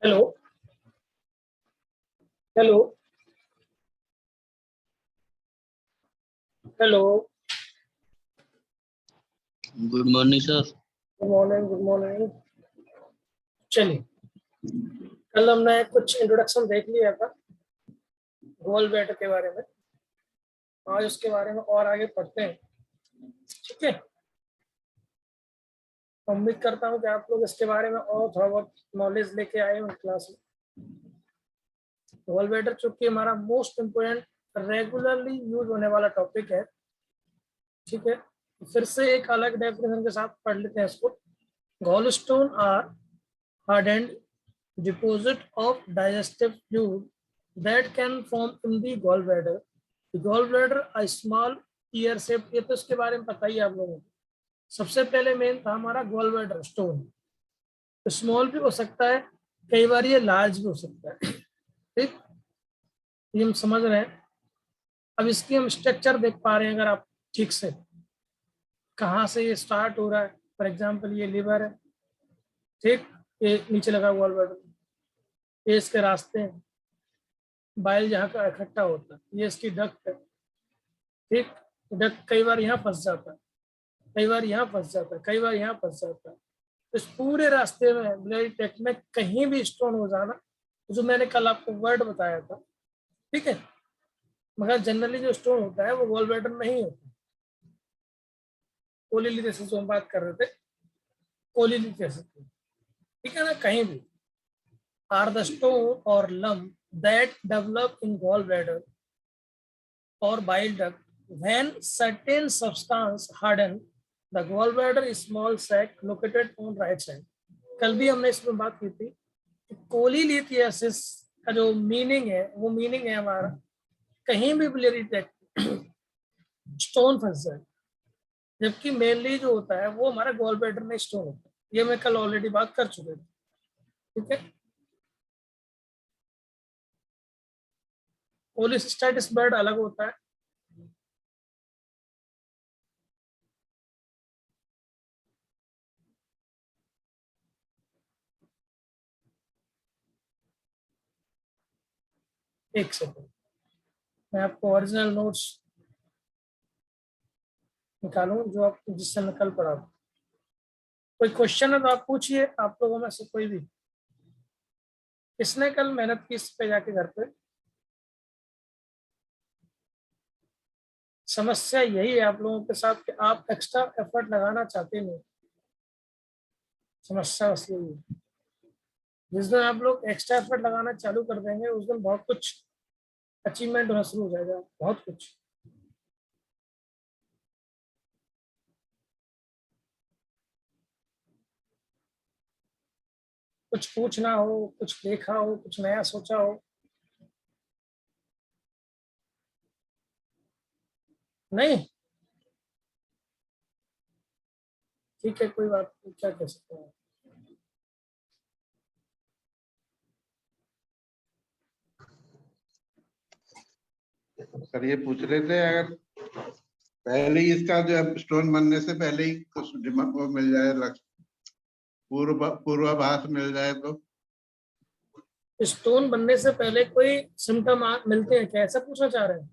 Hello hello hello. Good morning sir. Good morning good morning. चलिए, कल हमने कुछ इंट्रोडक्शन देख लिया था गोल बैटर के बारे में। आज उसके बारे में और आगे पढ़ते हैं, ठीक है। उम्मीद करता हूँ कि आप लोग इसके बारे में और थोड़ा बहुत नॉलेज लेके आए हो क्लास में। गोल बैटर चूंकि हमारा मोस्ट इम्पोर्टेंट रेगुलरली यूज होने वाला टॉपिक है, ठीक है। फिर से एक अलग डेफिनेशन के साथ पढ़ लेते हैं इसको। Gall stone are hardened deposit of digestive fluid that can form in the gallbladder. The gallbladder a small tear shaped, ये तो इसके बारे में पता ही है आप लोगों को। सबसे पहले मेन था हमारा गॉलब्लैडर स्टोन। तो स्मॉल भी हो सकता है, कई बार ये लार्ज भी हो सकता है, ठीक। ये हम समझ रहे हैं। अब इसकी हम स्ट्रक्चर देख पा रहे हैं अगर आप ठीक से, कहाँ से ये स्टार्ट हो रहा है। फॉर एग्जाम्पल ये लिवर है, ठीक। ये नीचे लगा गॉलब्लैडर, ये इसके रास्ते हैं, बाइल जहाँ का इकट्ठा होता है, ये इसकी डक्ट है, ठीक। डक्ट कई बार यहाँ फंस जाता है, कई बार यहाँ फंस जाता है, कई बार यहाँ फंस जाता है। तो इस पूरे रास्ते में ब्लडी ट्रैक्ट में कहीं भी स्टोन हो जाना, जो मैंने कल आपको वर्ड बताया था, ठीक है। मगर जनरली जो स्टोन होता है वो गॉलब्लैडर में ही होता है। कोलिलिथेसिस जो हम बात कर रहे थे, कोलिलिथेसिस, ठीक है ना। कहीं भी are the stone or lump that develop in gallbladder or bile duct when certain substance harden the gallbladder is small sac located on right side. कल भी हमने इसमें बात की थी कि कोलिलिथियासिस का जो मीनिंग है वो मीनिंग है हमारा कहीं भी बिलियरी ट्रैक्ट स्टोन फंस जाए, जबकि मेनली जो होता है वो हमारा गॉलब्लैडर में स्टोन होता है। ये मैं कल ऑलरेडी बात कर चुके थे, ठीक है। कोलिसिस्टाइटिस ब्लड अलग होता है, एक सेकंड मैं आपको ओरिजिनल नोट्स निकालूं जो आप जिससे मैं कल पढ़ा। कोई क्वेश्चन है तो आप पूछिए, आप लोगों में से कोई भी। किसने कल मेहनत की इस पे जाके घर पे? समस्या यही है आप लोगों के साथ कि आप एक्स्ट्रा एफर्ट लगाना चाहते नहीं। समस्या बस यही है। जिस दिन आप लोग एक्स्ट्रा एफर्ट लगाना चालू कर देंगे उस दिन बहुत कुछ अचीवमेंट होना शुरू हो जाएगा, बहुत कुछ। कुछ पूछना हो, कुछ देखा हो, कुछ नया सोचा हो? नहीं, ठीक है, कोई बात नहीं, क्या कह सकते हैं। सर ये पूछ रहे थे अगर पहले ही इसका जो स्टोन बनने से पहले ही कुछ दिमाग को मिल जाए, पूर्वाभास मिल जाए तो। स्टोन बनने से पहले कोई सिम्टम मिलते हैं क्या, ऐसा पूछना चाह रहे हैं?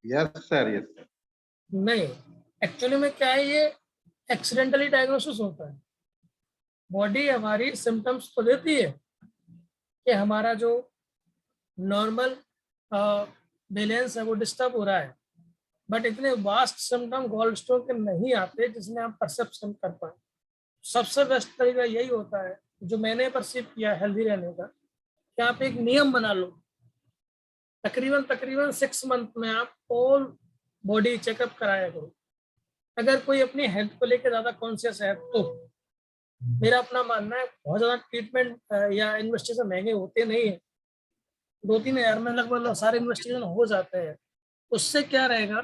Yes sir, yes sir. नहीं, एक्चुअली में क्या है, ये एक्सीडेंटली डायग्नोसिस होता है। बॉडी हमारी सिम्टम्स तो देती है कि हमारा जो नॉर्मल बैलेंस है वो डिस्टर्ब हो रहा है, बट इतने वास्ट सिम्टम गॉल स्टोन के नहीं आते जिसमें आप परसेप्शन कर पाए। सबसे बेस्ट तरीका यही होता है जो मैंने परसीव किया हेल्दी रहने का, कि आप एक नियम बना लो। तकरीबन तकरीबन 6 मंथ में आप ऑल बॉडी चेकअप कराया करो। अगर कोई अपनी हेल्थ को लेकर ज्यादा कॉन्शियस है तो मेरा अपना मानना है बहुत ज्यादा ट्रीटमेंट या इन्वेस्टिगेशन महंगे होते नहीं है। 2-3 हज़ार में लगभग सारे इन्वेस्टिगेशन हो जाते हैं। उससे क्या रहेगा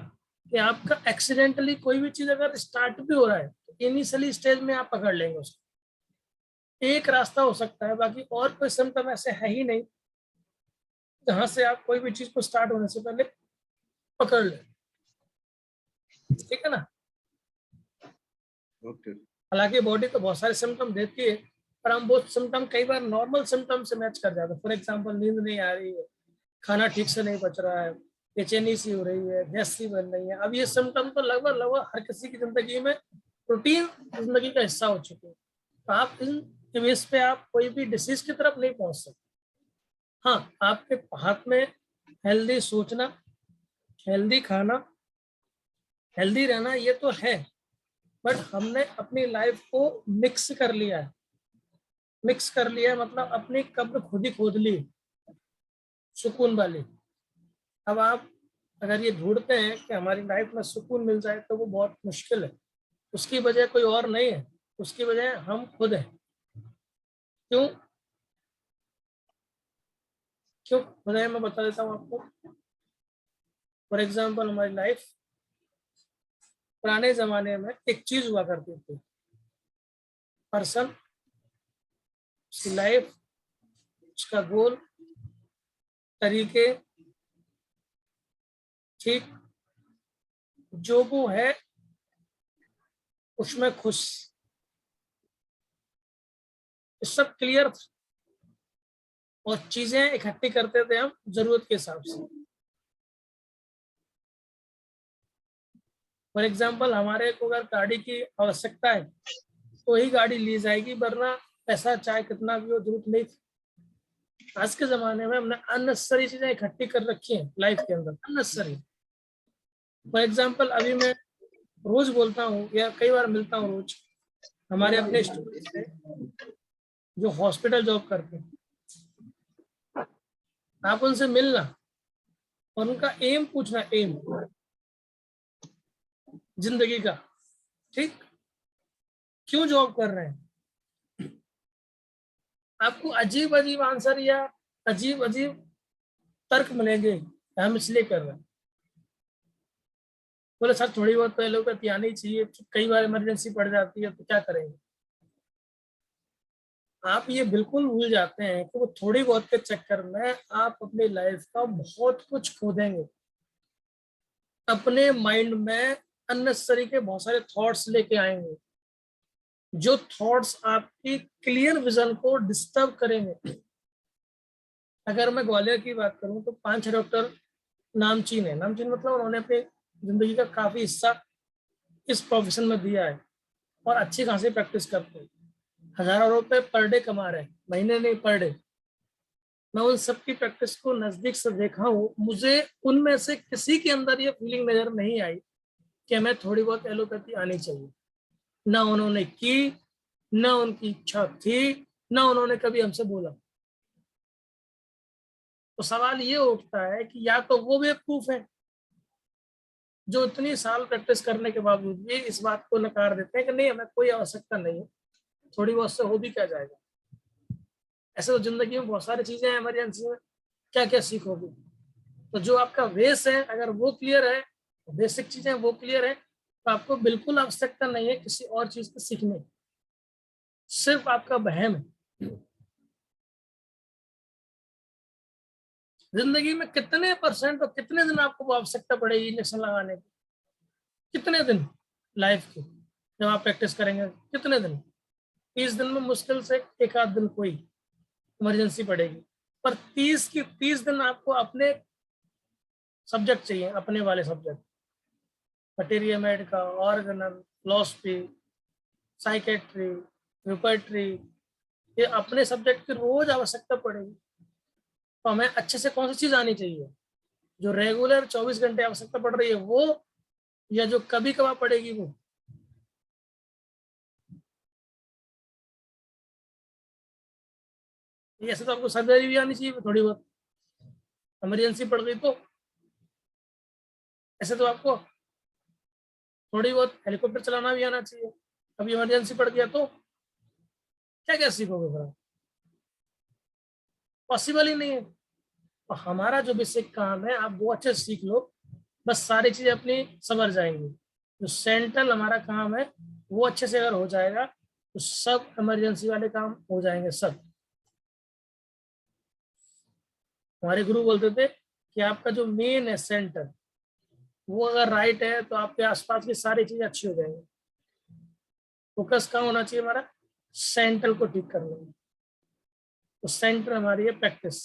कि आपका एक्सीडेंटली कोई भी चीज अगर स्टार्ट भी हो रहा है तो इनिशियली स्टेज में आप पकड़ लेंगे उसको। एक रास्ता हो सकता है, बाकी और कोई सिम्टम ऐसे है ही नहीं जहां से आप कोई भी चीज को स्टार्ट होने से पहले पकड़ लें, ठीक है ना। ओके। हालांकि बॉडी तो बहुत सारे सिम्टम देती है, पर हम वो सिम्टम कई बार नॉर्मल सिम्टम से मैच कर जाते हैं। फॉर एग्जाम्पल, नींद नहीं आ रही है, खाना ठीक से नहीं पच रहा है, बेचैनी सी हो रही है, गैस सी बन रही है। अब ये सिम्टम तो लगभग लगभग हर किसी की जिंदगी में रूटीन जिंदगी का हिस्सा हो चुके हैं। तो आप इन बेस पे आप कोई भी डिसीज की तरफ नहीं पहुंच सकते। हाँ, आपके हाथ में हेल्दी सोचना, हेल्दी खाना, हेल्दी रहना, ये तो है। बट हमने अपनी लाइफ को मिक्स कर लिया है। मिक्स कर लिया मतलब अपनी कब्र खुद ही खोद ली, सुकून वाली। अब आप अगर ये ढूंढते हैं कि हमारी लाइफ में सुकून मिल जाए, तो वो बहुत मुश्किल है। उसकी वजह कोई और नहीं है, उसकी वजह हम खुद हैं। क्यों क्यों वजह मैं बता देता हूँ आपको। फॉर एग्जाम्पल, हमारी लाइफ पुराने जमाने में एक चीज हुआ करती थी, पर्सन, उसकी लाइफ, उसका गोल, तरीके, ठीक, जो वो है उसमें खुश, ये सब क्लियर था। और चीजें इकट्ठी करते थे हम जरूरत के हिसाब से। फॉर एग्जाम्पल, हमारे को अगर गाड़ी की आवश्यकता है तो ही गाड़ी ली जाएगी, वरना पैसा चाहे कितना भी हो जरूरत नहीं थी। आज के जमाने में हमने अननेसेसरी चीजें इकट्ठी कर रखी हैं लाइफ के अंदर, अननेसेसरी। फॉर एग्जाम्पल, अभी मैं रोज बोलता हूँ या कई बार मिलता हूँ रोज हमारे अपने स्टूडेंट्स से जो हॉस्पिटल जॉब करते हैं। आप उनसे मिलना और उनका एम पूछना, एम जिंदगी का, ठीक, क्यों जॉब कर रहे हैं। आपको अजीब अजीब आंसर या अजीब अजीब तर्क मिलेंगे, हम इसलिए कर रहे हैं। बोले सर थोड़ी बहुत तो एलोपैथी आनी चाहिए, कई बार इमरजेंसी पड़ जाती है तो क्या करेंगे। आप ये बिल्कुल भूल जाते हैं कि वो थोड़ी बहुत के चक्कर में आप अपनी लाइफ का बहुत कुछ खो देंगे। अपने माइंड में अननेसेसरी के बहुत सारे थॉट्स लेके आएंगे, जो थॉट्स आपकी क्लियर विजन को डिस्टर्ब करेंगे। अगर मैं ग्वालियर की बात करूं तो 5 डॉक्टर नामचीन है। नामचीन मतलब उन्होंने अपनी जिंदगी का काफी हिस्सा इस प्रोफेशन में दिया है और अच्छी खासी प्रैक्टिस करते हैं। हजारों रुपए पर डे कमा रहे हैं, महीने नहीं पर डे। मैं उन सबकी प्रैक्टिस को नजदीक से देखा हूँ। मुझे उनमें से किसी के अंदर ये फीलिंग नजर नहीं आई कि हमें थोड़ी बहुत एलोपैथी आनी चाहिए। ना उन्होंने की, ना उनकी इच्छा थी, ना उन्होंने कभी हमसे बोला। तो सवाल ये उठता है कि या तो वो बेवकूफ है जो इतनी साल प्रैक्टिस करने के बावजूद भी इस बात को नकार देते हैं कि नहीं, हमें कोई आवश्यकता नहीं है, थोड़ी बहुत से हो भी क्या जाएगा। ऐसे तो जिंदगी में बहुत सारी चीजें हैं, इमरजेंसी में क्या क्या सीखोगे। तो जो आपका बेस है अगर वो क्लियर है, बेसिक चीजें वो क्लियर है, तो आपको बिल्कुल आवश्यकता नहीं है किसी और चीज को सीखने की। सिर्फ आपका वहम है। जिंदगी में कितने परसेंट और कितने दिन आपको आवश्यकता पड़ेगी इंजेक्शन लगाने की, कितने दिन लाइफ के जब आप प्रैक्टिस करेंगे, कितने दिन। 30 दिन में मुश्किल से एक आध दिन कोई इमरजेंसी पड़ेगी, पर 30 दिन आपको अपने सब्जेक्ट चाहिए, अपने वाले सब्जेक्ट, मटेरियल मेड का, ऑर्गनल, फिलॉसफी, साइकेट्री, रिपर्टरी, ये अपने सब्जेक्ट की रोज आवश्यकता पड़ेगी। तो हमें अच्छे से कौन सी चीज आनी चाहिए, जो रेगुलर 24 घंटे आवश्यकता पड़ रही है वो, या जो कभी कभार पड़ेगी वो। ऐसे तो आपको सर्जरी भी आनी चाहिए थोड़ी बहुत, इमरजेंसी पड़ गई तो। ऐसे तो आपको थोड़ी बहुत हेलीकॉप्टर चलाना भी आना चाहिए, अभी इमरजेंसी पड़ गया तो क्या क्या सीखोगे फिर। पॉसिबल ही नहीं है। तो हमारा जो बेसिक काम है आप वो अच्छे से सीख लो, बस सारी चीजें अपनी संवर जाएंगी। जो सेंट्रल हमारा काम है वो अच्छे से अगर हो जाएगा तो सब इमरजेंसी वाले काम हो जाएंगे सब। हमारे गुरु बोलते थे कि आपका जो मेन है सेंटर, वो अगर राइट है तो आपके आसपास की सारी चीजें अच्छी हो जाएंगी। फोकस कहाँ होना चाहिए हमारा, सेंट्रल को ठीक करने में। तो सेंटर हमारी है प्रैक्टिस,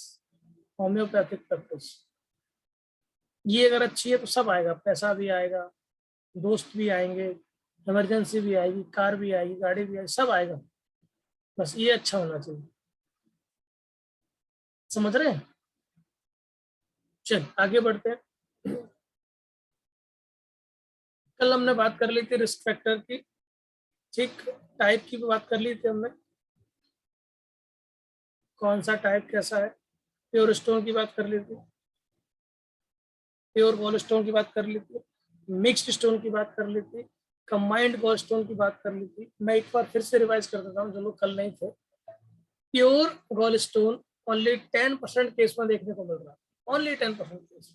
होम्योपैथिक प्रैक्टिस। ये अगर अच्छी है तो सब आएगा, पैसा भी आएगा, दोस्त भी आएंगे, इमरजेंसी भी आएगी, कार भी आएगी, गाड़ी भी आएगी, सब आएगा। बस ये अच्छा होना चाहिए। समझ रहे हैं? चल आगे बढ़ते हैं। कल हमने बात कर ली थी रिस्क फैक्टर की, ठीक, टाइप की भी बात कर ली थी हमने, कौन सा टाइप कैसा है। प्योर स्टोन की बात कर ली थी, प्योर गोल्ड स्टोन की बात कर ली थी, मिक्स्ड स्टोन की बात कर ली थी, कंबाइंड गोल्ड स्टोन की बात कर ली थी। मैं एक बार फिर से रिवाइज कर देता हूँ जो लोग कल नहीं थे। Pure gold stone only 10% case में देखने को मिल रहा है, ओनली 10% केस,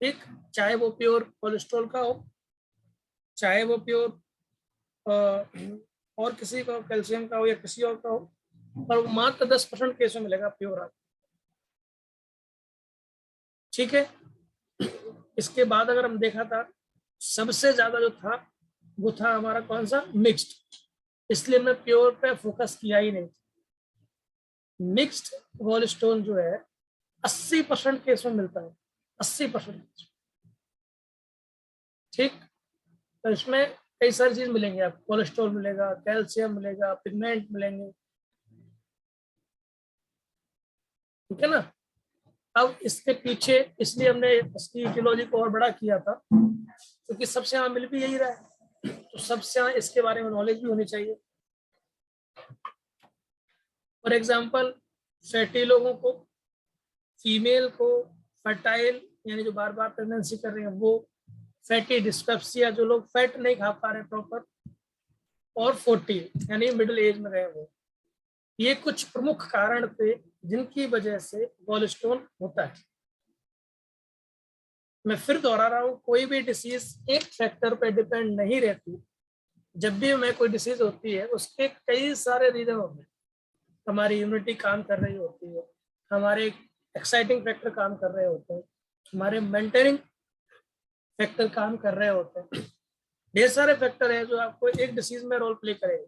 ठीक। चाहे वो प्योर कोलेस्ट्रॉल का हो, चाहे वो प्योर और किसी का कैल्शियम का हो या किसी और का हो, पर वो मात्र 10% केस में मिलेगा प्योर आप, ठीक है। इसके बाद अगर हम देखा था, सबसे ज्यादा जो था वो था हमारा कौन सा, मिक्स्ड, इसलिए मैं प्योर पे फोकस किया ही नहीं। मिक्स्ड गोल्ड स्टोन जो है 80% केस में मिलता है, 80%, ठीक। तो इसमें कई सारी चीज मिलेंगे आपको, कोलेस्ट्रॉल मिलेगा, कैल्शियम मिलेगा, पिगमेंट मिलेंगे, ठीक है ना। अब इसके पीछे इसलिए हमने इसकी इटियोलॉजी को और बड़ा किया था क्योंकि सबसे यहाँ मिल भी यही रहा है, तो सबसे यहाँ इसके बारे में नॉलेज भी होनी चाहिए। फॉर एग्जाम्पल फैटी लोगों को, फीमेल को, फर्टाइल यानी जो बार बार प्रेगनेंसी कर रहे हैं वो, फैटी डिस्पेप्सिया जो लोग फैट नहीं खा पा रहे प्रॉपर, और 40 यानी मिडिल एज में गए वो, ये कुछ प्रमुख कारण थे जिनकी वजह से गॉलस्टोन होता है। मैं फिर दोहरा रहा हूँ, कोई भी डिसीज एक फैक्टर पे डिपेंड नहीं रहती। जब भी हमें कोई डिसीज होती है उसके कई सारे रीजन होते हैं। हमारी इम्यूनिटी काम कर रही होती है, हमारे एक्साइटिंग फैक्टर काम कर रहे होते हैं, हमारे मेंटेनिंग फैक्टर काम कर रहे होते हैं। ढेर सारे फैक्टर हैं जो आपको एक डिसीज में रोल प्ले करेंगे,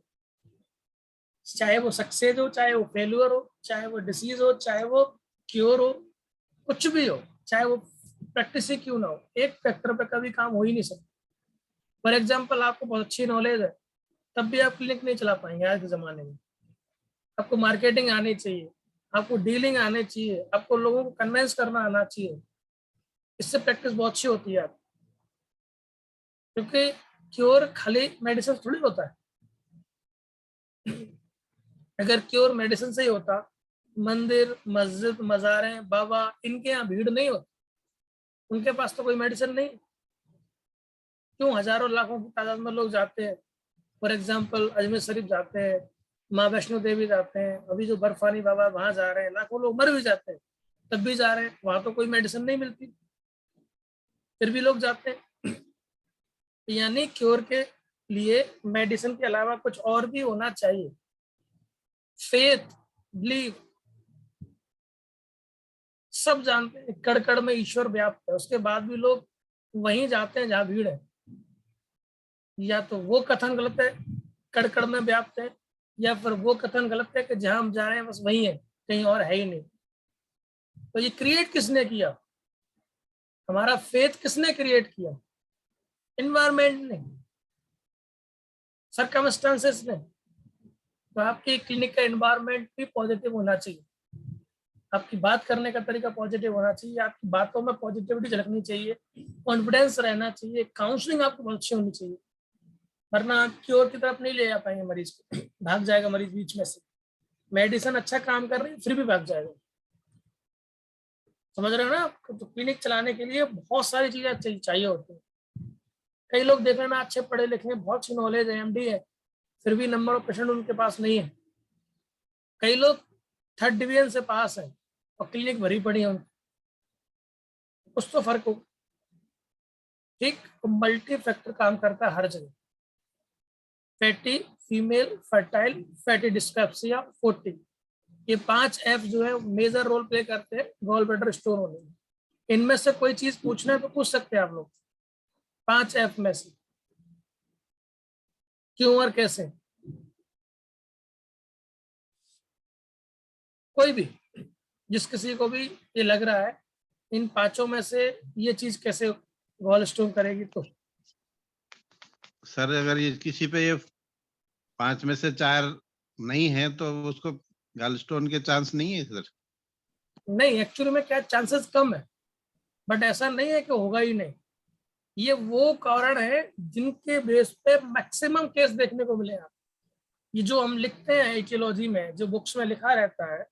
चाहे वो सक्सेस हो, चाहे वो फेल्यूर हो, चाहे वो डिसीज हो, चाहे वो क्योर हो, कुछ भी हो, चाहे वो प्रैक्टिस ही क्यों ना हो, एक फैक्टर पे कभी काम हो ही नहीं सकता। फॉर एग्जाम्पल आपको बहुत अच्छी नॉलेज है तब भी आप क्लिनिक नहीं चला पाएंगे आज के जमाने में। आपको मार्केटिंग आनी चाहिए, आपको डीलिंग आनी चाहिए, आपको लोगों को कन्विंस करना आना चाहिए, इससे प्रैक्टिस बहुत अच्छी होती है। क्योंकि क्योर खाली मेडिसिन थोड़ी होता है। अगर क्योर मेडिसिन से ही होता, मंदिर, मस्जिद, मज़ारें, बाबा, इनके यहाँ भीड़ नहीं होती, उनके पास तो कोई मेडिसिन नहीं। क्यों हजारों लाखों की तादाद में लोग जाते हैं। फॉर एग्जाम्पल अजमेर शरीफ जाते हैं, माँ वैष्णो देवी जाते हैं, अभी जो बर्फानी बाबा वहां जा रहे हैं, लाखों लोग मर भी जाते हैं तब भी जा रहे हैं, वहां तो कोई मेडिसिन नहीं मिलती फिर भी लोग जाते हैं। यानी क्योर के लिए मेडिसिन के अलावा कुछ और भी होना चाहिए, फेथ, बिलीव। सब जानते हैं कड़ कड़ में ईश्वर व्याप्त है, उसके बाद भी लोग वहीं जाते हैं जहां भीड़ है। या तो वो कथन गलत है, कड़ कड़ में व्याप्त है, या फिर वो कथन गलत है कि जहां हम जा रहे हैं बस वही है, कहीं और है ही नहीं। तो ये क्रिएट किसने किया, हमारा फेथ किसने क्रिएट किया, इन्वायरमेंट ने, सर्कमस्टेंसेस ने। तो आपकी क्लिनिक का एनवायरनमेंट भी पॉजिटिव होना चाहिए, आपकी बात करने का तरीका पॉजिटिव होना चाहिए, आपकी बातों में पॉजिटिविटी झलकनी चाहिए, कॉन्फिडेंस रहना चाहिए, काउंसलिंग आपको बहुत अच्छी होनी चाहिए, वरना आप क्योर की तरफ नहीं ले जा पाएंगे मरीज को, भाग जाएगा मरीज बीच में से। मेडिसिन अच्छा काम कर रही है फिर भी भाग जाएगा। समझ रहे हो ना? तो क्लिनिक चलाने के लिए बहुत सारी चीजें चाहिए होती है। कई लोग देखने में अच्छे पढ़े लिखे हैं, बहुत सी नॉलेज है, एमडी है, फिर भी नंबर ऑफ पेशेंट उनके पास नहीं है। कई लोग 3rd डिवीजन से पास है और क्लिनिक भरी पड़ी है उनकी, कुछ तो फर्क हो, ठीक। मल्टी फैक्टर काम करता है हर जगह, fatty, female, fertile, fatty dyspepsia, 40, ये 5 एफ जो है मेजर रोल प्ले करते हैं गॉल ब्लैडर स्टोन होने में। इनमें से कोई चीज पूछना है तो पूछ सकते हैं आप लोग, 5 एफ में से क्यों और कैसे। कोई भी, जिस किसी को भी ये लग रहा है इन पांचों में से ये चीज कैसे गॉल स्टोन करेगी, तो सर अगर ये किसी पे ये 5 में से 4 नहीं है तो उसको गॉलस्टोन के चांस नहीं है सर? नहीं, एक्चुअली में क्या चांसेस कम है, बट ऐसा नहीं है कि होगा ही नहीं। ये वो कारण है जिनके बेस पे मैक्सिमम केस देखने को मिले आप। ये जो हम लिखते हैं एटियोलॉजी में, जो बुक्स में लिखा रहता है,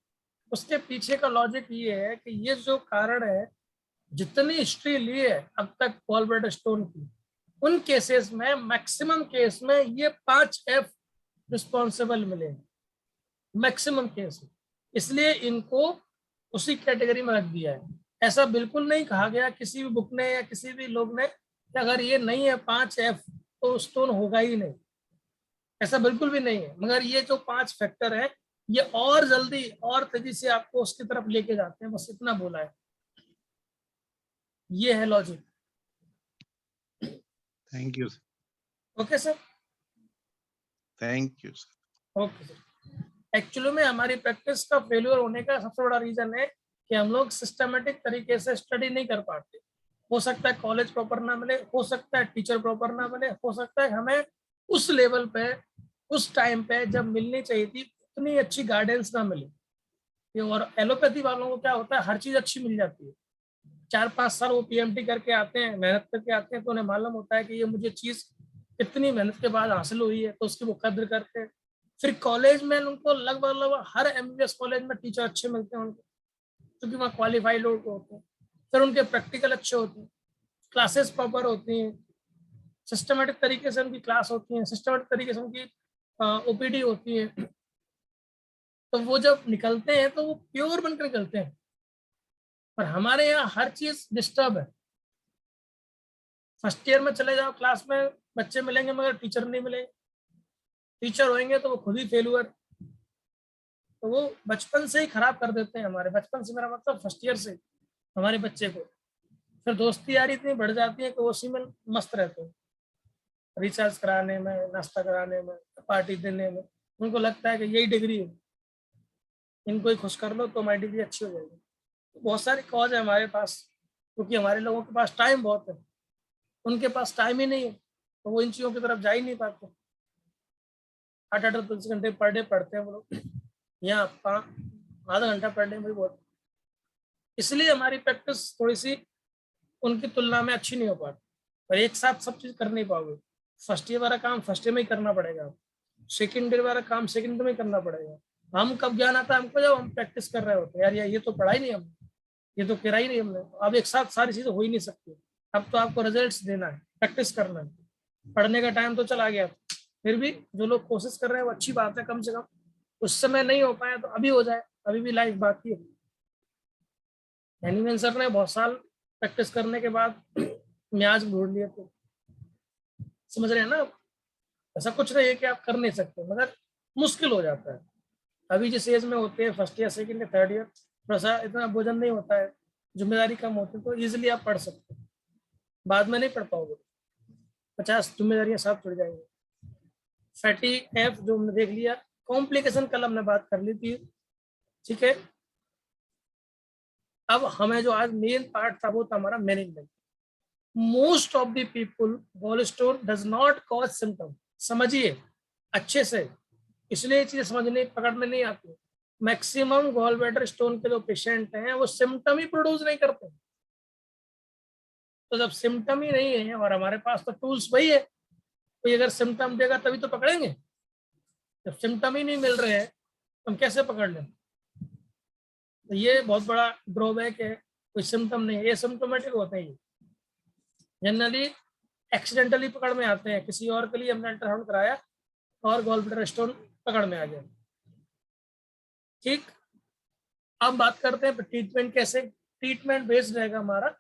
उसके पीछे का लॉजिक ये है कि ये जो कारण है, जितनी हिस्ट्री ली है अब तक गॉल ब्लैडर स्टोन की, उन केसेस में मैक्सिमम केस में ये 5F रिस्पॉन्सिबल मिले, मैक्सिमम केस। इसलिए इनको उसी कैटेगरी में रख दिया है। ऐसा बिल्कुल नहीं कहा गया किसी भी बुक ने या किसी भी लोग ने कि अगर ये नहीं है 5F तो स्टोन होगा ही नहीं, ऐसा बिल्कुल भी नहीं है। मगर ये जो 5 फैक्टर है, ये और जल्दी और तेजी से आपको उसकी तरफ लेके जाते हैं, बस इतना बोला है। ये है logic. Thank you sir. Okay sir, thank you sir. Okay sir. Actually में हमारी प्रैक्टिस का फेल्योर होने का सबसे बड़ा रीजन है कि हम लोग सिस्टमेटिक तरीके से स्टडी नहीं कर पाते। हो सकता है कॉलेज प्रॉपर ना मिले, हो सकता है टीचर प्रॉपर ना मिले, हो सकता है हमें उस लेवल पे उस टाइम पे जब मिलनी चाहिए थी उतनी अच्छी गाइडेंस ना मिले। और एलोपैथी वालों को क्या होता है, हर चीज अच्छी मिल जाती है। 4-5 साल वो PMT करके आते हैं, मेहनत करके आते हैं, तो उन्हें मालूम होता है कि ये मुझे चीज इतनी मेहनत के बाद हासिल हुई है, तो उसकी वो कद्र करते हैं। फिर कॉलेज में उनको लगभग हर MBBS कॉलेज में टीचर अच्छे मिलते हैं उनको, क्योंकि वहाँ क्वालिफाइड लोग होते हैं। फिर उनके प्रैक्टिकल अच्छे होते हैं, क्लासेस प्रॉपर होती हैं, सिस्टमेटिक तरीके से उनकी क्लास होती है, सिस्टमेटिक तरीके से उनकी OPD होती है। तो वो जब निकलते हैं तो वो प्योर बनकर निकलते हैं। पर हमारे यहाँ हर चीज डिस्टर्ब है। फर्स्ट ईयर में चले जाओ, क्लास में बच्चे मिलेंगे मगर टीचर नहीं मिलेंगे, टीचर होंगे तो वो खुद ही फेल हुए। तो वो बचपन से ही खराब कर देते हैं हमारे, बचपन से मेरा मतलब फर्स्ट ईयर से हमारे बच्चे को। फिर दोस्ती यारी इतनी बढ़ जाती है कि वो उसी में मस्त रहते हैं, रिचार्ज कराने में, नाश्ता कराने में, पार्टी देने में। उनको लगता है कि यही डिग्री है, इनको ही खुश कर लो तो हमारी डिग्री अच्छी हो जाएगी। बहुत सारी कॉज है हमारे पास, क्योंकि हमारे लोगों के पास टाइम बहुत है, उनके पास टाइम ही नहीं है, तो वो इन चीज़ों की तरफ जा ही नहीं पाते। 8-8 घंटे पर डे पढ़ते हैं वो लोग, यहाँ आधा घंटा पढ़ने में भी बहुत। इसलिए हमारी प्रैक्टिस थोड़ी सी उनकी तुलना में अच्छी नहीं हो पाती। और एक साथ सब चीज़ कर नहीं पाओगे। फर्स्ट ईयर वाला काम फर्स्ट ईयर में ही करना पड़ेगा, सेकेंड ईयर वाला काम सेकेंड ईयर में ही करना पड़ेगा। हम कब ज्ञान आता है हमको, जब हम प्रैक्टिस कर रहे होते हैं। यार ये तो पढ़ा ही नहीं हमने, ये तो करा ही नहीं हमने। अब एक साथ सारी चीज़ें हो ही नहीं सकती। अब तो आपको रिजल्ट्स देना है, प्रैक्टिस करना है। पढ़ने का टाइम तो चला गया, फिर भी जो लोग कोशिश कर रहे हैं वो अच्छी बात है। कम से कम उस समय नहीं हो पाया तो अभी हो जाए, अभी भी लाइफ बाकी है। एनिमल सर ने बहुत साल प्रैक्टिस करने के बाद म्याज ढूंढ लिए थे, समझ रहे हैं ना। ऐसा कुछ नहीं है कि आप कर नहीं सकते, मगर मुश्किल हो जाता है। अभी जिस एज में होते हैं, first year second year third year, थोड़ा सा इतना बोझन नहीं होता है, जिम्मेदारी कम होती है, तो इजिली आप पढ़ सकते हैं। बाद में नहीं पढ़ पाओगे, 50 जिम्मेदारियां साथ जुड़ जाएंगी। फैटी एफ जो हमने देख लिया, कॉम्प्लिकेशन कल हमने बात कर ली थी, ठीक है। अब हमें जो आज मेन पार्ट था वो था हमारा management. Most of the people gall stone does not cause symptom, समझिए अच्छे से, इसलिए चीजें समझने पकड़ में नहीं आती। मैक्सिमम गॉल ब्लैडर स्टोन के जो पेशेंट हैं वो सिम्टम ही प्रोड्यूस नहीं करते। तो जब सिम्टम ही नहीं है और हमारे पास तो टूल्स वही है, कोई अगर सिम्टम देगा तभी तो पकड़ेंगे। जब सिम्टम ही नहीं मिल रहे हैं तो हम कैसे पकड़ लें। तो ये बहुत बड़ा ड्रॉबैक है, कोई सिम्टम नहीं है, ये सिम्टोमेटिक होते हैं। जनरली एक्सीडेंटली पकड़ में आते हैं, किसी और के लिए हमने अल्ट्रासाउंड कराया और गॉल ब्लैडर स्टोन पकड़ में आ गया, ठीक। अब बात करते हैं ट्रीटमेंट कैसे। ट्रीटमेंट बेस्ड रहेगा हमारा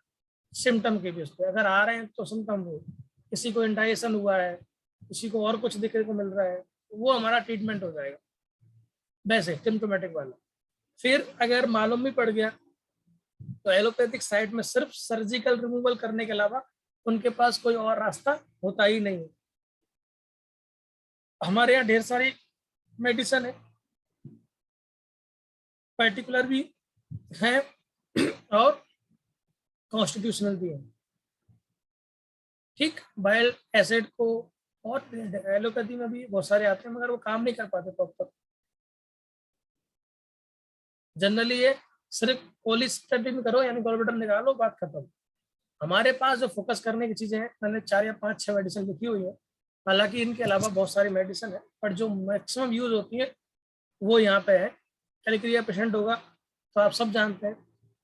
सिम्टम के बेस पे। अगर आ रहे हैं तो सिम्टम हो, किसी को इंडाइजेशन हुआ है, किसी को और कुछ दिखने को मिल रहा है, तो वो हमारा ट्रीटमेंट हो जाएगा वैसे सिम्टोमेटिक वाला। फिर अगर मालूम भी पड़ गया तो एलोपैथिक साइड में सिर्फ सर्जिकल रिमूवल करने के अलावा उनके पास कोई और रास्ता होता ही नहीं है। हमारे यहाँ ढेर सारी मेडिसिन है, पर्टिकुलर भी है और कॉन्स्टिट्यूशनल भी है। ठीक, बायल एसिड को और एलोपैथी में भी बहुत सारे आते हैं मगर वो काम नहीं कर पाते प्रॉपर। जनरली ये सिर्फ कोलिस्टेटोमी में करो यानी गॉल ब्लैडर निकालो, बात खत्म। हमारे पास जो फोकस करने की चीजें हैं, मैंने 4 या 5-6 मेडिसिन लिखी हुई है। हालांकि इनके अलावा बहुत सारी मेडिसिन है, पर जो मैक्सिमम यूज होती है वो यहाँ पे है। कैलिक्रिया पेशेंट होगा तो आप सब जानते हैं,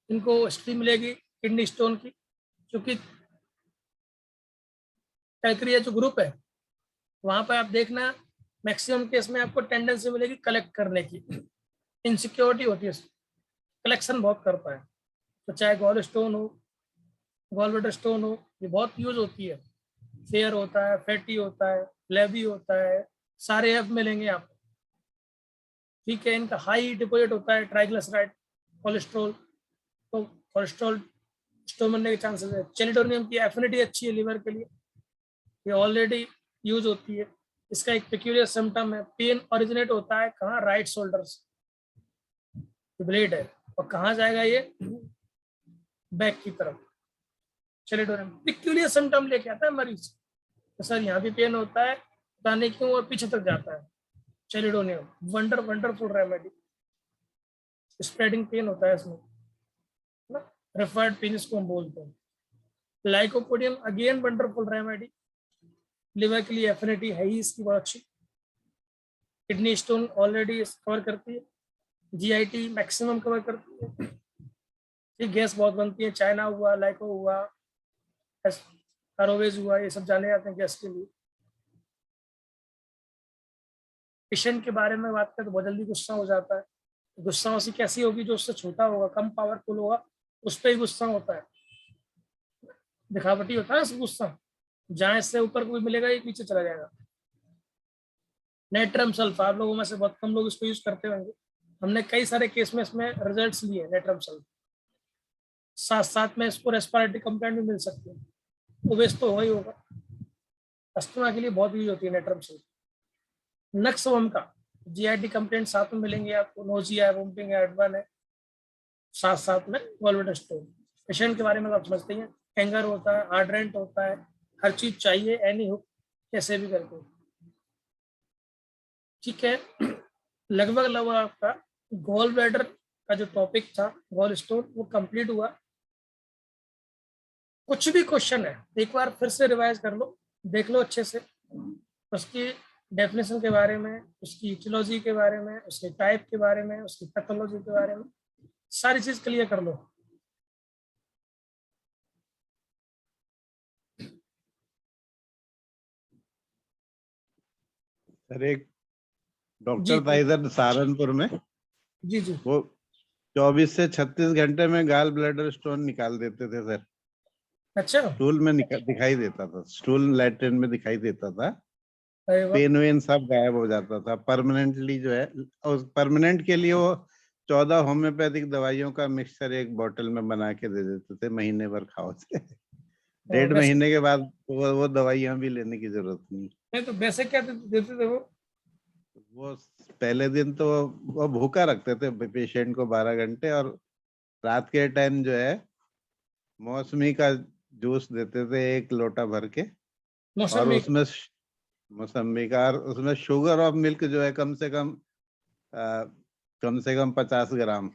इनको हिस्ट्री मिलेगी किडनी स्टोन की, क्योंकि कैलिक्रिया जो ग्रुप है वहां पर आप देखना मैक्सिमम केस में आपको टेंडेंसी मिलेगी कलेक्ट करने की, इनसिक्योरिटी होती है, कलेक्शन बहुत करता है। तो चाहे गॉल स्टोन हो, गॉल ब्लैडर स्टोन हो, ये बहुत यूज होती है। फेयर होता है, फैटी होता है, लेबी होता है, सारे ऐप मिलेंगे आपको। ठीक है, इनका हाई डिपोजिट होता है ट्राइग्लिसराइड, कोलेस्ट्रॉल, तो कोलेस्ट्रॉल स्टोन बनने के चांसेस है। चेलिडोनियम की एफिनिटी अच्छी है लिवर के लिए, ये ऑलरेडी यूज होती है। इसका एक पेक्यूलियर सिम्टम है, पेन ओरिजिनेट होता है कहाँ, राइट शोल्डर से, ब्लेड है, और कहाँ जाएगा ये, बैक की तरफ। चेलिडोनियम पेक्यूलियर सिम्टम लेके आता है मरीज, तो सर यहाँ भी पेन होता है, पता नहीं क्यों, और पीछे तक जाता है। Chelidonium wonderful remedy, spreading pain होता है इसमें ना, रेफर्ड पेन इसको हम बोलते हैं। Lycopodium again wonderful remedy, liver के लिए एफिनिटी है ही इसकी बहुत अच्छी। किडनी स्टोन ऑलरेडी कवर करती है, जीआईटी मैक्सिमम कवर करती है। ठीक, गैस बहुत बनती है, चाइना हुआ, लाइको हुआ, एरोवेज हुआ, ये सब जाने जाते हैं गैस के लिए। पेशेंट के बारे में बात करें तो बहुत जल्दी गुस्सा हो जाता है। गुस्सा उसी कैसी होगी, जो उससे छोटा होगा, कम पावरफुल होगा, उस पर ही गुस्सा होता है, दिखावटी होता है गुस्सा। जहां इससे ऊपर कोई मिलेगा ये पीछे चला जाएगा। नेट्रम सल्फा, आप लोगों में से बहुत कम लोग इसको यूज करते होंगे, हमने कई सारे केस में इसमें रिजल्ट्स लिए नेट्रम सल्फा। साथ साथ में इसको रेस्पिरेटरी कंप्लेंट भी मिल सकती है, ओबेस तो ही होगा। अस्थमा के लिए बहुत यूज होती है नेट्रम सल्फा। नक्सवम का जीआईटी कंप्लेंट साथ में मिलेंगे आपको, नोजिया है, वोमिटिंग है, एडवन है, साथ साथ में गॉल ब्लैडर स्टोन। पेशेंट के बारे में आप समझते हैं, एंगर होता है, आर्ड्रेंट होता है, हर चीज चाहिए एनी हो, कैसे भी करके। ठीक है, लगभग आपका गॉल ब्लैडर का जो टॉपिक था, गॉल स्टोन, वो कंप्लीट हुआ। कुछ भी क्वेश्चन है एक बार फिर से रिवाइज कर लो, देख लो अच्छे से, उसकी डेफिनेशन के बारे में, उसकी इटियोलॉजी के बारे में, उसके टाइप के बारे में, उसकी पैथोलॉजी के बारे में, सारी चीज क्लियर कर लो। सर एक जी डॉक्टर था इधर सहारनपुर में, जी जी। वो 24 से 36 घंटे में गाल ब्लैडर स्टोन निकाल देते थे सर। अच्छा, स्टूल में दिखाई देता था, स्टूल लैट्रिन में दिखाई देता था, अरे वाह, पेन वेन सब गायब हो जाता था परमानेंटली जो है। और परमानेंट के लिए वो 14 होम्योपैथिक दवाइयों का मिक्सचर एक बोतल में बना के दे देते थे, महीने भर खाओ से। डेढ़ वैसे महीने के बाद वो दवाइयां भी लेने की जरूरत नहीं। नहीं तो वैसे क्या देते थे वो पहले दिन तो वो भूखा रखते थे पेशेंट को 12 घंटे, और रात के टाइम जो है मौसमी का जूस देते थे 1 लोटा भर के, और मौसमी? उसमें मौसम्बी का, और उसमें शुगर ऑफ मिल्क जो है कम से कम 50 ग्राम।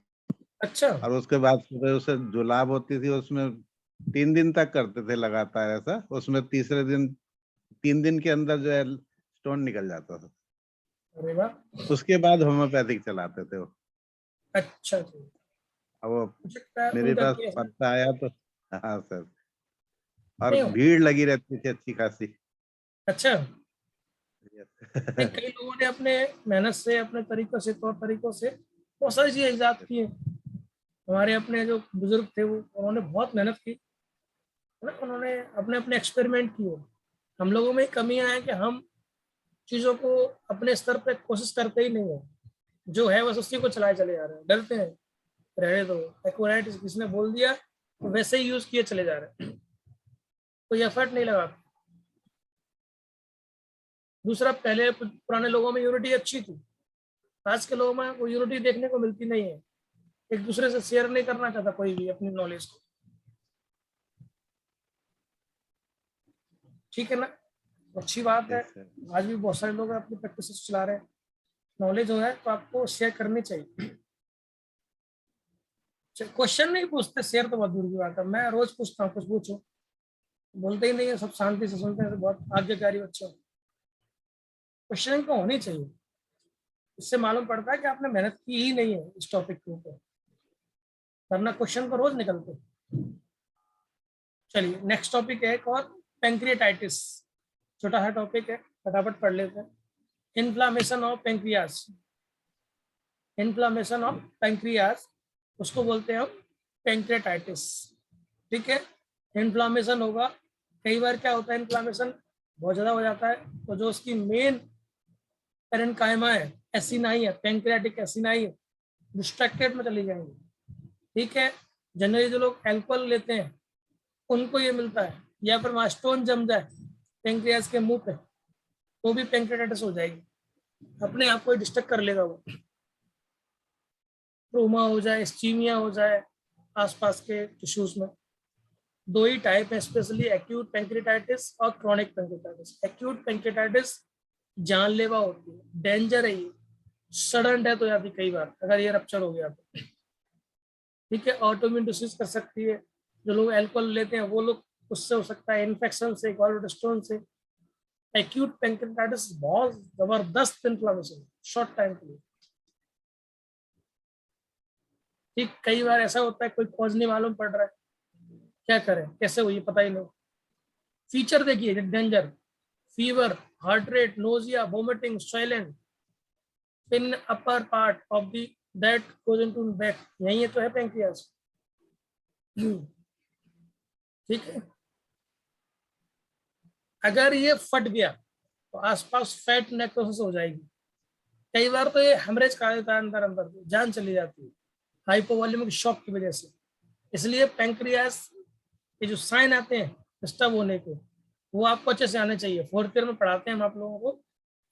अच्छा, और उसके बाद सुबह उसे जुलाब होती थी, उसमें 3 दिन तक करते थे लगातार ऐसा। उसमें तीसरे दिन 3 दिन के अंदर जो है स्टोन निकल जाता था। अरे वाह, उसके बाद होम्योपैथिक चलाते थे वो। अच्छा जी। अब वो हो सकता है मेरे उनका पास केस है। पता आया तो, हाँ सर, और नहीं, भीड़ लगी रहती थी अच्छी खासी। अच्छा, नहीं कई लोगों ने अपने मेहनत से, अपने तरीकों से, तौर तरीकों से बहुत सारी चीजें ईजाद की हैं। हमारे अपने जो बुजुर्ग थे वो, उन्होंने बहुत मेहनत की है ना, उन्होंने अपने अपने एक्सपेरिमेंट किए। हम लोगों में कमियां हैं कि हम चीजों को अपने स्तर पे कोशिश करते ही नहीं है, जो है बस उसी को चलाए चले जा रहे हैं, डरते हैं, रहने दो, एक्यूरेट किसने बोल दिया तो वैसे ही यूज किए चले जा रहे हैं, कोई एफर्ट नहीं लगाते। दूसरा, पहले पुराने लोगों में यूनिटी अच्छी थी, आज के लोगों में वो यूनिटी देखने को मिलती नहीं है। एक दूसरे से शेयर नहीं करना चाहता कोई भी अपनी नॉलेज को, ठीक है ना। अच्छी बात है, यस सर। आज भी बहुत सारे लोग अपनी प्रैक्टिस चला रहे हैं। नॉलेज हो है तो आपको शेयर करनी चाहिए। क्वेश्चन नहीं पूछते, शेयर तो बहुत दूर की बात है। मैं रोज पूछता हूँ, कुछ पूछो, बोलते ही नहीं है, सब शांति से सुनते हैं, तो बहुत आज्ञाकारी बच्चे हो। क्वेश्चनिंग तो होनी चाहिए, इससे मालूम पड़ता है कि आपने मेहनत की ही नहीं है इस टॉपिक के ऊपर, वरना क्वेश्चन तो रोज निकलते हैं। चलिए नेक्स्ट टॉपिक है एक और, पेंक्रियाटाइटिस। छोटा सा टॉपिक है, फटाफट पढ़ लेते हैं। Inflammation of pancreas, inflammation of pancreas, उसको बोलते हैं हम पेंक्रियाटाइटिस, ठीक है। इन्फ्लामेशन होगा, कई बार क्या होता है, इन्फ्लामेशन बहुत ज्यादा हो जाता है, तो जो उसकी मेन पेरेन्काइमा है, एसिनाई है, पेंक्रियाटिक एसिनाई है, डिस्ट्रैक्टेड में चली जाएंगी, ठीक है। जनरली जो लोग अल्कोहल लेते हैं उनको ये मिलता है, या फिर वहां स्टोन जम जाए पेंक्रियास के मुंह पे, तो भी पेंक्रियाटाइटिस हो जाएगी, अपने आप को डिस्टर्ब कर लेगा वो। ट्रोमा हो जाए, स्टीमिया हो जाए आसपास के टिश्यूज में। दो ही टाइप है स्पेशली, एक्यूट पेंक्रियाटाइटिस और क्रॉनिक पेंक्रियाटाइटिस। एक्यूट पेंक्रियाटाइटिस जानलेवा होती है, डेंजर है ये, सडन डेथ हो जाती है कई बार अगर ये रप्चर हो गया तो, ठीक है। ऑटोइम्यून डिसीज कर सकती है, जो लोग अल्कोहल लेते हैं वो लोग, उससे हो सकता है इन्फेक्शन से, गॉलब्लैडर से। एक्यूट पेंक्रियाटाइटिस बहुत जबरदस्त इन्फ्लेमेशन, शॉर्ट टाइम के लिए, ठीक। कई बार ऐसा होता है कोई कॉज नहीं मालूम पड़ रहा है, क्या करें, कैसे हुई पता ही नहीं। फीचर देखिए danger, fever, heart rate, nausea, vomiting, silent, in upper part of the that goes into back, यही है तो है पेंक्रियास, ठीक है। अगर ये फट गया तो आसपास फैट नेक्रोसिस हो जाएगी, कई बार तो ये हेमरेज करा देता है, अंदर अंदर जान चली जाती है हाइपोवॉल्यूमिक शॉक की वजह से। इसलिए पेंक्रियास के जो साइन आते हैं डिस्टर्ब होने के, वो आपको अच्छे से आने चाहिए। फोर्थ ईयर में पढ़ाते हैं हम आप लोगों को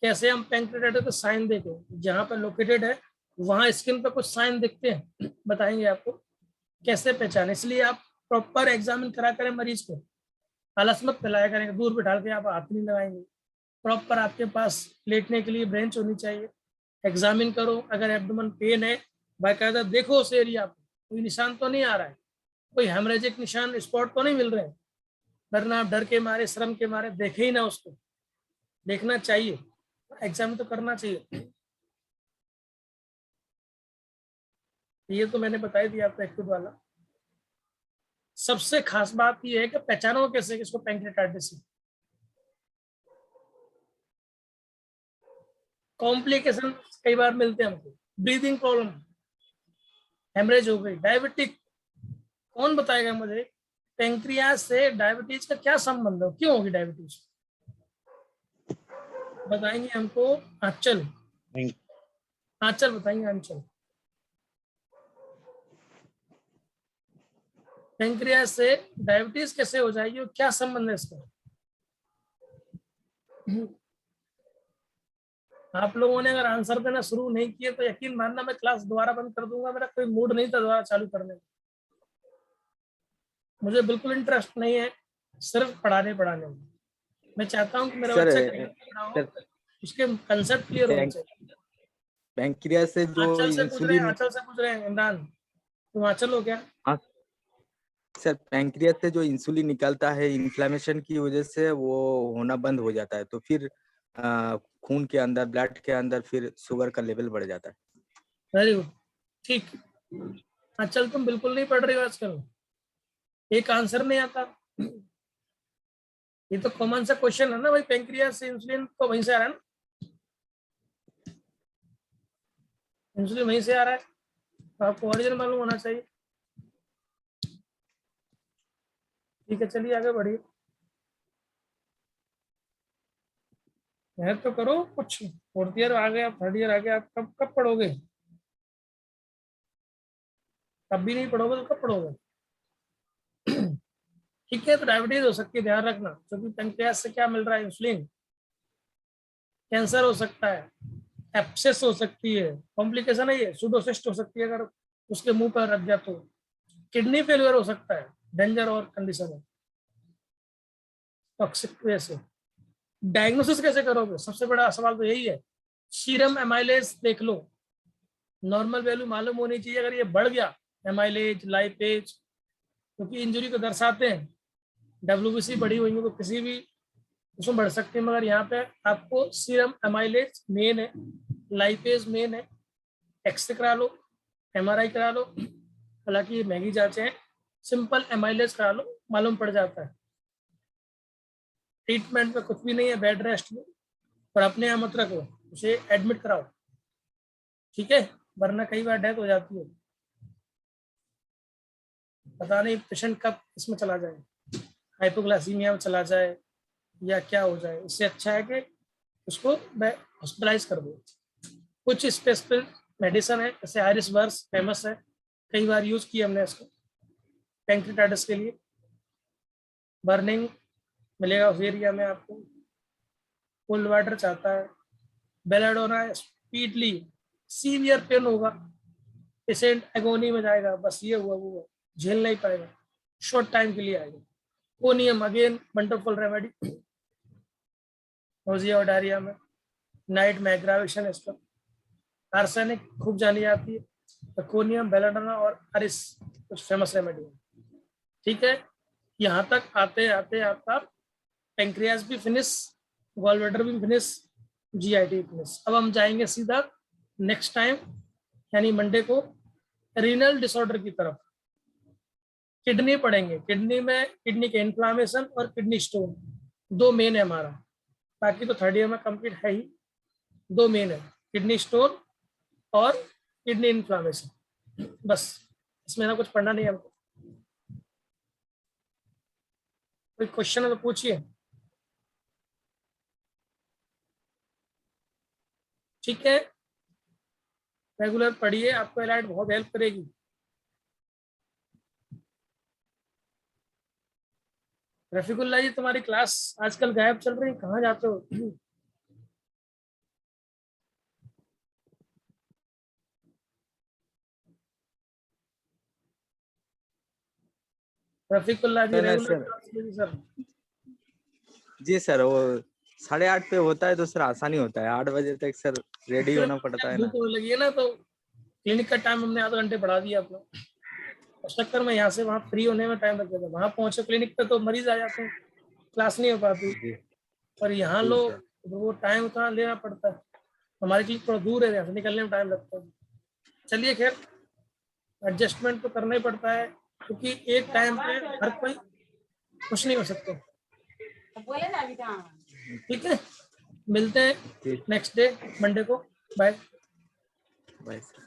कैसे हम पेंक्रियाटाइटिस के साइन देखें, जहाँ पर लोकेटेड है वहाँ स्किन पर कुछ साइन दिखते हैं, बताएंगे आपको कैसे पहचाने। इसलिए आप प्रॉपर एग्जामिन करा करें मरीज को, आलस मत फैलाया करेंगे, दूर बिठा के आप हाथ नहीं लगाएंगे। प्रॉपर आपके पास लेटने के लिए बेंच होनी चाहिए, एग्जामिन करो। अगर एब्डोमेन पेन है, बाकायदा देखो उस एरिया पर कोई निशान तो नहीं आ रहा है, कोई हेमरेजिक निशान स्पॉट तो नहीं मिल रहे हैं, वरना आप डर के मारे, श्रम के मारे देखे ही ना उसको। देखना चाहिए, एग्जाम तो करना चाहिए। ये तो मैंने बताई दिया आपको एक्यूट वाला। सबसे खास बात ये है कि पहचानो कैसे किसको पेंक्रियाटाइटिस है। कॉम्प्लिकेशन कई बार मिलते हैं हमको, ब्रीदिंग प्रॉब्लम, हेमरेज हो गई, डायबिटिक। कौन बताएगा मुझे पेंक्रियास से डायबिटीज का क्या संबंध है, क्यों होगी डायबिटीज, बताएंगे हमको आंचल, आंचल बताएंगे आंचल। पेंक्रियास से डायबिटीज कैसे हो जाएगी और क्या संबंध है इसका। आप लोगों ने अगर आंसर देना शुरू नहीं किए तो यकीन मानना मैं क्लास दोबारा बंद कर दूंगा, मेरा कोई मूड नहीं था दोबारा चालू करने का। मुझे बिल्कुल इंटरेस्ट नहीं है सिर्फ पढ़ाने में। मैं चाहता हूँ कि मेरा सर बच्चा कहीं पढ़ा हो, उसके कंसेप्ट क्लियर होने चाहिए। पेंक्रियास से जो आंचल से पूछ रहे हैं, इंसुलिन, आंचल से पूछ रहे हैं इमरान, तुम आंचल हो क्या? हाँ सर, पेंक्रियास से जो इंसुलिन निकलता है इन्फ्लेमेशन की वजह से वो होना बंद हो जाता है, तो फिर खून के अंदर, ब्लड के अंदर फिर शुगर का लेवल बढ़ जाता है। वेरी गुड, ठीक। आंचल तुम बिल्कुल नहीं पढ़ रही हो आजकल, एक आंसर नहीं आता। ये तो कॉमन सा क्वेश्चन है ना भाई, पेंक्रियास से इंसुलिन तो वहीं से आ रहा है ना, इंसुलिन वहीं से आ रहा है, तो आपको ओरिजिन मालूम होना चाहिए। ठीक है, चलिए आगे बढ़िए, मेहनत तो करो कुछ। फोर्थ ईयर आ गए, आप थर्ड ईयर आ गए, आप कब कब पढ़ोगे? कब भी नहीं पढ़ोगे तो कब पढ़ोगे? ठीक है, तो डायबिटीज हो सकती है, ध्यान रखना, क्योंकि पेंक्रियास से क्या मिल रहा है, इंसुलिन। कैंसर हो सकता है, एप्सिस हो सकती है, कॉम्प्लिकेशन है ये, सुडोसिस्ट हो सकती है अगर उसके मुंह पर रख गया तो किडनी फेलियर हो सकता है, डेंजर और कंडीशन है टॉक्सिक वजह से। डायग्नोसिस कैसे करोगे, सबसे बड़ा सवाल तो यही है। सीरम एमाइलेज देख लो, नॉर्मल वैल्यू मालूम होनी चाहिए। अगर ये बढ़ गया एमाइलेज, लाइपेज, क्योंकि इंजरी को दर्शाते हैं, WBC बढ़ी हुई है तो किसी भी उसमें बढ़ सकती है, मगर यहाँ पे आपको सीरम एमाइलेज मेन है, लाइपेज मेन है। एक्सरे करा लो, MRI करा लो, हालांकि ये महंगी जांचें हैं, सिंपल एमाइलेज करा लो, मालूम पड़ जाता है। ट्रीटमेंट में कुछ भी नहीं है, बेड रेस्ट में, और अपने यहाँ मत रखो, उसे एडमिट कराओ, ठीक है, वरना कई बार डेथ हो जाती है, पता नहीं पेशेंट कब इसमें चला जाए, हाइपोग्लाइसीमिया में चला जाए या क्या हो जाए। इससे अच्छा है कि उसको हॉस्पिटलाइज कर दो। कुछ स्पेसिफिक मेडिसिन है, जैसे आयरिस वर्स फेमस है, कई बार यूज किया हमने इसको पैंक्रियाटाइटिस के लिए। बर्निंग मिलेगा उस एरिया में आपको, कोल्ड वाटर चाहता है, बेलाडोना स्पीडली, सीवियर पेन होगा, पेशेंट एगोनी में जाएगा, बस ये हुआ वो हुआ, झेल नहीं पाएगा, शॉर्ट टाइम के लिए आएगा। Conium again wonderful remedy nausea और डायरिया में, नाइट में एग्रावेशन है इसका। आर्सेनिक खूब जानी जाती है, तो कोनियम, बेलाडोना और अरिस कुछ फेमस रेमेडी है, ठीक है। यहाँ तक आते आते आपका पेंक्रियाज भी फिनिश, गॉलब्लैडर भी फिनिश, GIT फिनिश। अब हम जाएंगे सीधा नेक्स्ट टाइम यानी मंडे को रीनल डिसऑर्डर की तरफ। किडनी पढ़ेंगे, किडनी में किडनी के इन्फ्लामेशन और किडनी स्टोन, दो मेन है हमारा, बाकी तो थर्ड ईयर में कंप्लीट है ही। दो मेन है, किडनी स्टोन और किडनी इन्फ्लामेशन, बस इसमें ना कुछ पढ़ना नहीं है हमको। कोई क्वेश्चन है तो पूछिए, ठीक है। रेगुलर पढ़िए, आपको एलाइट बहुत हेल्प करेगी। रफीकुल्ला जी, तुम्हारी क्लास आजकल गायब चल रही, कहाँ जाते हो? रफीकुल्ला जी रेगुलर क्लास लीजिए सर। जी सर, वो 8:30 पे होता है तो सर आसानी होता है, 8 बजे तक सर रेडी होना पड़ता है ना। धूप होने लगी है ना, तो क्लिनिक का टाइम हमने आधा घंटे बढ़ा दिया अपना, उस चक्कर में यहाँ से वहाँ फ्री होने में टाइम लग जाता है। वहाँ पहुंचे क्लिनिक पे तो मरीज आ जाते हैं, क्लास नहीं हो पाती। जी और यहाँ जी लोग सर। वो टाइम उतना लेना पड़ता है, हमारे क्लिनिक थोड़ा दूर है, यहाँ से निकलने में टाइम लगता है। चलिए खैर, एडजस्टमेंट तो करना ही पड़ता है, क्योंकि एक टाइम पे हर कोई खुश नहीं हो सकते, ठीक है। मिलते हैं ठीक, नेक्स्ट डे मंडे को, बाय। Bye sir.